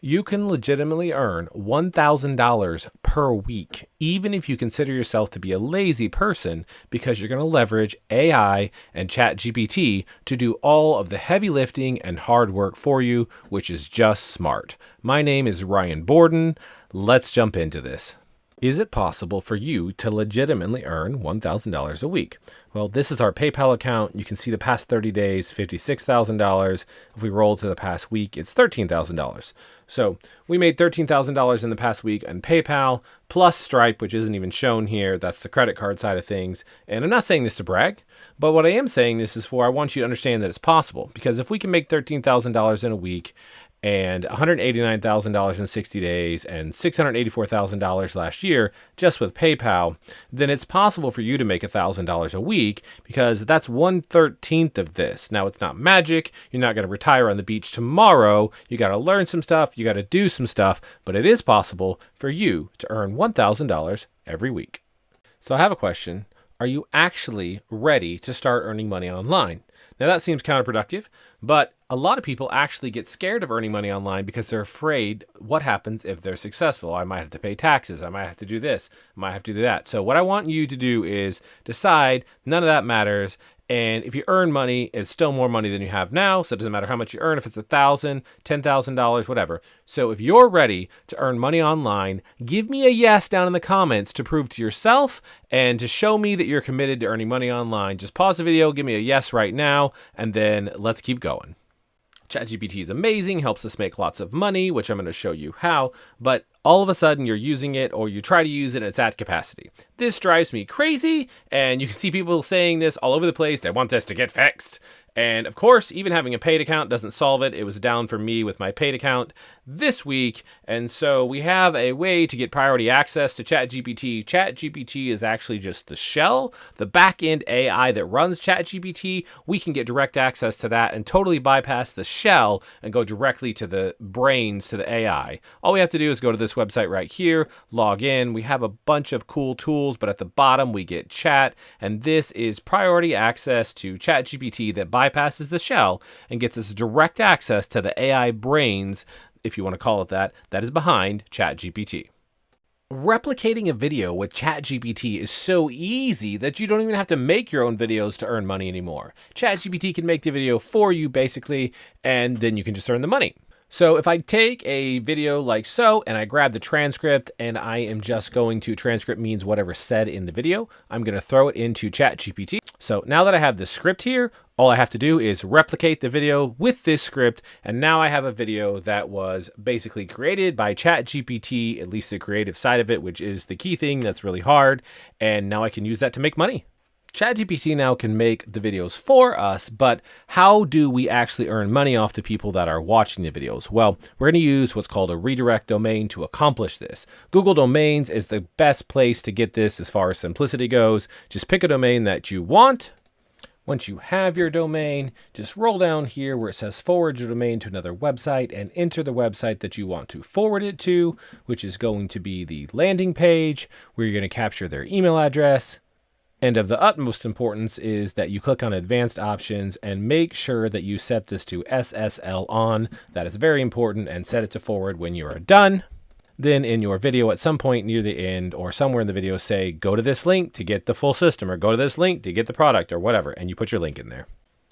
You can legitimately earn $1,000 per week, even if you consider yourself to be a lazy person, because you're going to leverage AI and Chat GPT to do all of the heavy lifting and hard work for you, which is just smart. My name is Ryan Borden. Let's jump into this. Is it possible for you to legitimately earn $1,000 a week? Well, this is our PayPal account. You can see the past 30 days, $56,000. If we roll to the past week, it's $13,000. So we made $13,000 in the past week on PayPal, plus Stripe, which isn't even shown here. That's the credit card side of things. And I'm not saying this to brag, but what I am saying this is for, I want you to understand that it's possible. Because if we can make $13,000 in a week, and $189,000 in 60 days and $684,000 last year just with PayPal, then it's possible for you to make $1,000 a week, because that's 1/13 of this. Now, it's not magic. You're not going to retire on the beach tomorrow. You got to learn some stuff. You got to do some stuff, but it is possible for you to earn $1,000 every week. So I have a question. Are you actually ready to start earning money online? Now, that seems counterproductive, but a lot of people actually get scared of earning money online because they're afraid what happens if they're successful. I might have to pay taxes. I might have to do this. I might have to do that. So what I want you to do is decide none of that matters. And if you earn money, it's still more money than you have now. So it doesn't matter how much you earn, if it's $1,000, $10,000, whatever. So if you're ready to earn money online, give me a yes down in the comments to prove to yourself and to show me that you're committed to earning money online. Just pause the video, give me a yes right now, and then let's keep going. ChatGPT is amazing, helps us make lots of money, which I'm going to show you how, but all of a sudden you're using it, or you try to use it and it's at capacity. This drives me crazy, and you can see people saying this all over the place. They want this to get fixed. And of course, even having a paid account doesn't solve it. It was down for me with my paid account this week. And so we have a way to get priority access to ChatGPT. ChatGPT is actually just the shell, the back-end AI that runs ChatGPT. We can get direct access to that and totally bypass the shell and go directly to the brains, to the AI. All we have to do is go to this website right here, log in. We have a bunch of cool tools, but at the bottom we get chat. And this is priority access to ChatGPT that bypasses the shell and gets us direct access to the AI brains, if you want to call it that, that is behind ChatGPT. Replicating a video with ChatGPT is so easy that you don't even have to make your own videos to earn money anymore. ChatGPT can make the video for you, basically, and then you can just earn the money. So if I take a video like so, and I grab the transcript, and I am just going to, transcript means whatever's said in the video, I'm going to throw it into ChatGPT. So now that I have the script here, all I have to do is replicate the video with this script, and now I have a video that was basically created by ChatGPT, at least the creative side of it, which is the key thing that's really hard, and now I can use that to make money. ChatGPT now can make the videos for us, but how do we actually earn money off the people that are watching the videos? Well, we're going to use what's called a redirect domain to accomplish this. Google Domains is the best place to get this as far as simplicity goes. Just pick a domain that you want. Once you have your domain, just roll down here where it says forward your domain to another website and enter the website that you want to forward it to, which is going to be the landing page where you're going to capture their email address. And of the utmost importance is that you click on advanced options and make sure that you set this to SSL on. That is very important, and set it to forward when you are done. Then in your video at some point near the end or somewhere in the video, say, go to this link to get the full system, or go to this link to get the product, or whatever, and you put your link in there.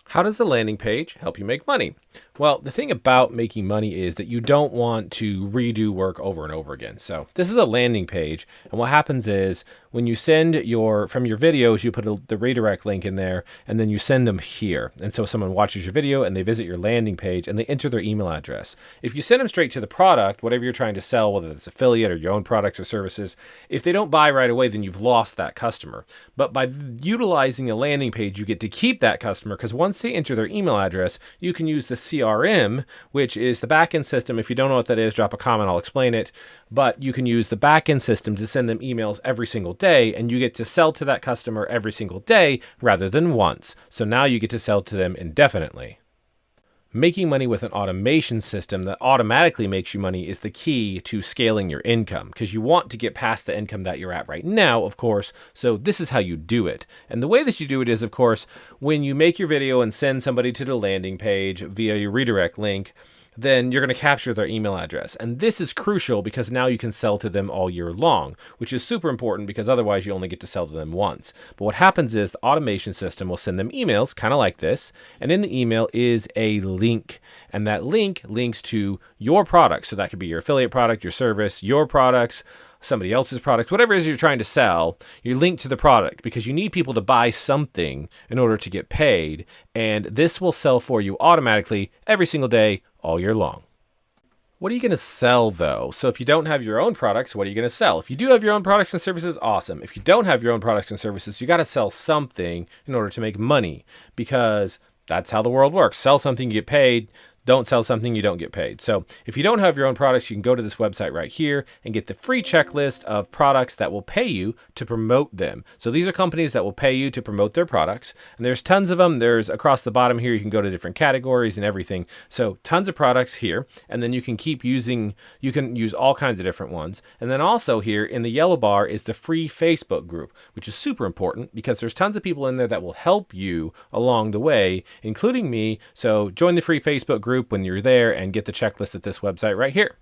How does the landing page help you make money? Well, the thing about making money is that you don't want to redo work over and over again. So this is a landing page, and what happens is when you send from your videos, you put the redirect link in there, and then you send them here. And so someone watches your video and they visit your landing page and they enter their email address. If you send them straight to the product, whatever you're trying to sell, whether it's affiliate or your own products or services, if they don't buy right away, then you've lost that customer. But by utilizing a landing page, you get to keep that customer, because once they enter their email address, you can use the CRM, which is the backend system. If you don't know what that is, drop a comment, I'll explain it. But you can use the backend system to send them emails every single day, and you get to sell to that customer every single day rather than once. So now you get to sell to them indefinitely. Making money with an automation system that automatically makes you money is the key to scaling your income, because you want to get past the income that you're at right now, of course. So this is how you do it. And the way that you do it is, of course, when you make your video and send somebody to the landing page via your redirect link, then you're going to capture their email address. And this is crucial because now you can sell to them all year long, which is super important because otherwise you only get to sell to them once. But what happens is the automation system will send them emails kind of like this. And in the email is a link. And that link links to your product. So that could be your affiliate product, your service, your products, somebody else's product, whatever it is you're trying to sell, you link to the product because you need people to buy something in order to get paid. And this will sell for you automatically every single day, all year long. What are you going to sell though? So if you don't have your own products, what are you going to sell? If you do have your own products and services, awesome. If you don't have your own products and services, you got to sell something in order to make money because that's how the world works. Sell something, you get paid. Don't sell something, you don't get paid. So if you don't have your own products, you can go to this website right here and get the free checklist of products that will pay you to promote them. So these are companies that will pay you to promote their products. And there's tons of them. There's across the bottom here, you can go to different categories and everything. So tons of products here. And then you can keep using, you can use all kinds of different ones. And then also here in the yellow bar is the free Facebook group, which is super important because there's tons of people in there that will help you along the way, including me. So join the free Facebook group when you're there and get the checklist at this website right here.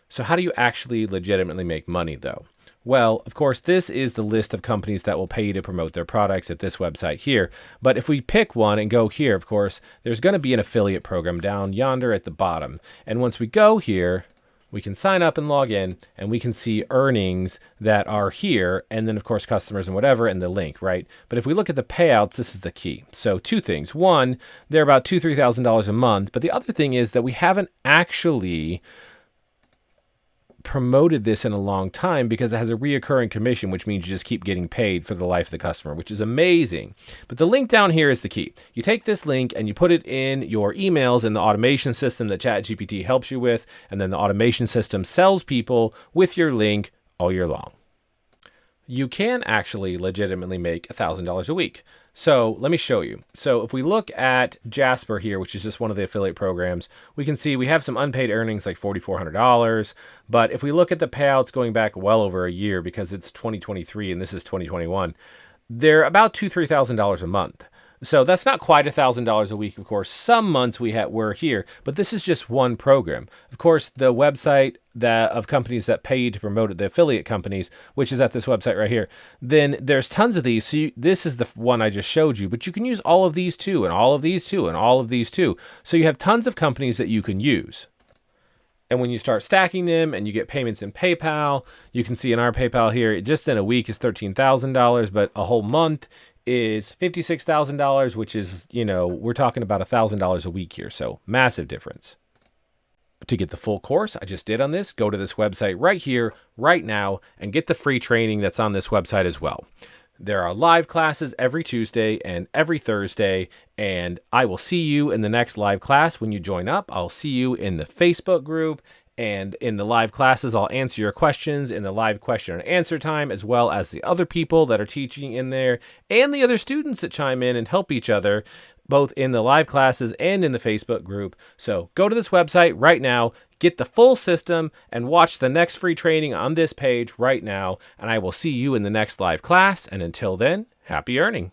So how do you actually legitimately make money though? Well, of course, this is the list of companies that will pay you to promote their products at this website here. But if we pick one and go here, of course, there's going to be an affiliate program down yonder at the bottom. And once we go here, we can sign up and log in and we can see earnings that are here. And then of course, customers and whatever, and the link, right? But if we look at the payouts, this is the key. So two things. One, they're about $2,000, $3,000 a month. But the other thing is that we haven't actually promoted this in a long time because it has a reoccurring commission, which means you just keep getting paid for the life of the customer, which is amazing. But the link down here is the key. You take this link and you put it in your emails in the automation system that Chat GPT helps you with, and then the automation system sells people with your link all year long. You can actually legitimately make $1,000 a week. So let me show you. So if we look at Jasper here, which is just one of the affiliate programs, we can see we have some unpaid earnings like $4,400. But if we look at the payouts going back well over a year, because it's 2023 and this is 2021, they're about $2,000, $3,000 a month. So that's not quite $1,000 a week, of course. Some months we're here, but this is just one program. Of course, the website of companies that pay you to promote it, the affiliate companies, which is at this website right here, then there's tons of these. So this is the one I just showed you, but you can use all of these too, and all of these too, and all of these too. So you have tons of companies that you can use. And when you start stacking them and you get payments in PayPal, you can see in our PayPal here, just in a week is $13,000, but a whole month is $56,000, which is, we're talking about $1,000 a week here. So massive difference. To get the full course I just did on this, go to this website right here, right now, and get the free training that's on this website as well. There are live classes every Tuesday and every Thursday, and I will see you in the next live class when you join up. I'll see you in the Facebook group, and in the live classes, I'll answer your questions in the live question and answer time, as well as the other people that are teaching in there and the other students that chime in and help each other, both in the live classes and in the Facebook group. So go to this website right now, get the full system, and watch the next free training on this page right now. And I will see you in the next live class. And until then, happy earning.